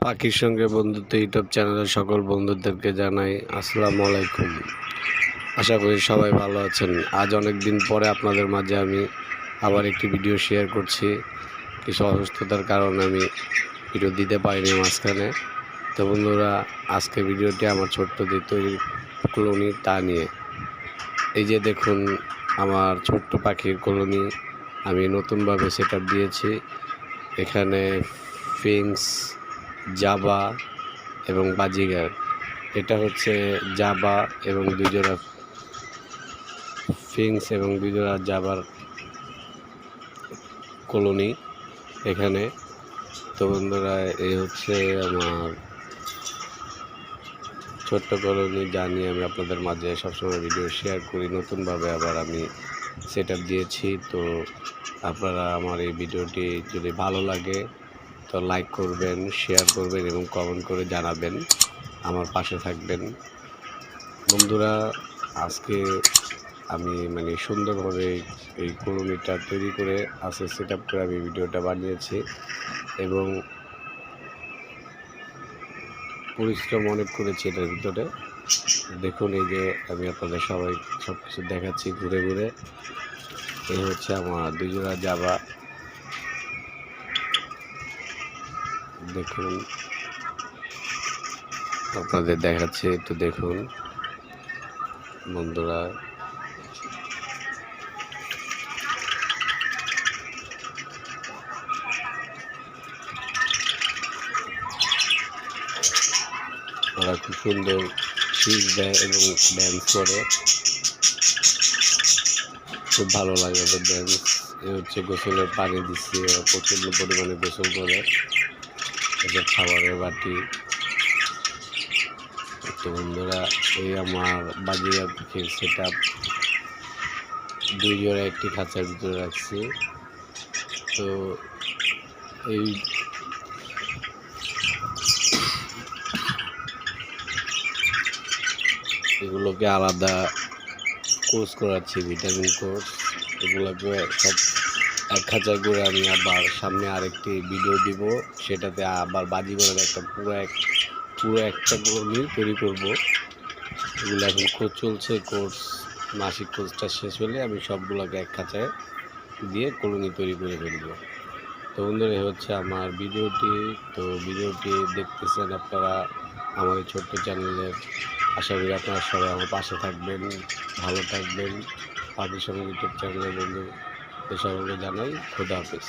পাখির সঙ্গে বন্ধুত্ব ইউটিউব চ্যানেলের সকল বন্ধুদেরকে জানাই আসসালামু আলাইকুম। আশা করি সবাই ভালো আছেন। আজ অনেক দিন পরে আপনাদের মাঝে আমি আবার একটি ভিডিও শেয়ার করছি। কিছু অসুস্থতার কারণে আমি ভিডিও দিতে পারিনি মাঝখানে। তো বন্ধুরা, আজকে ভিডিওটি আমার ছোট্ট যে তৈরি কলোনি তা নিয়ে। এই যে দেখুন, আমার ছোট্ট পাখির কলোনি আমি নতুনভাবে সেট আপ দিয়েছি। এখানে ফিংস, জাবা এবং বাজিগার। এটা হচ্ছে জাবা এবং দুজোড়া ফিংস এবং দুজোড়া জাবার কলোনি এখানে। তো বন্ধুরা, এই হচ্ছে আমার ছোট্ট কলোনি, যা নিয়ে আমি আপনাদের মাঝে সবসময় ভিডিও শেয়ার করি। নতুনভাবে আবার আমি সেট আপ দিয়েছি। তো আপনারা আমার এই ভিডিওটি যদি ভালো লাগে তো লাইক করবেন, শেয়ার করবেন এবং কমেন্ট করে জানাবেন, আমার পাশে থাকবেন। বন্ধুরা, আজকে আমি সুন্দরভাবে এই কলোনিটা তৈরি করে সেট আপ করে আমি ভিডিওটা বানিয়েছি এবং পরিশ্রম অনেক করেছি এটার ভিতরে। দেখুন, এই যে আমি আপনাদের সবাই সব কিছু দেখাচ্ছি ঘুরে ঘুরে। এই হচ্ছে আমার দুজোড়া জাবা। দেখুন, আপনাদের দেখাচ্ছি, একটু দেখুন বন্ধুরা। ওরা খুব সুন্দর শীষ দেয় এবং ড্যান্স করে, খুব ভালো লাগে ওদের ড্যান্স। এ হচ্ছে গোসলের পানি দিচ্ছি, ওরা প্রচণ্ড পরিমাণে গোসল করে। ওদের খাবারের বাটি। তো বন্ধুরা, এই আমার বাজিয়া পাখির সেট আপ। দুই জোড়া একটি খাঁচার ভিতরে রাখছি। তো এই এগুলোকে আলাদা কোর্স করাচ্ছি, ভিটামিন কোর্স। এগুলোকে সব এক খাঁচায় করে আমি আবার সামনে আরেকটি ভিডিও দিব, সেটাতে আবার বাজিগরের একটা পুরো একটা কলোনি তৈরি করব। এগুলো এখন খোঁজ চলছে, কোর্স মাসিক কোর্সটা শেষ হলে আমি সবগুলোকে এক খাঁচায় দিয়ে কলোনি তৈরি করে ফেলব। তো বন্ধুরা, হচ্ছে আমার ভিডিওটি। তো ভিডিওটি দেখতেছেন আপনারা আমার এই ছোট্ট চ্যানেলের। আশা করি আপনারা সবাই আমার পাশে থাকবেন, ভালো থাকবেন। পাখির সঙ্গে ইউটিউব চ্যানেলের বন্ধু সকলকে জানাই খোদা হাফেজ।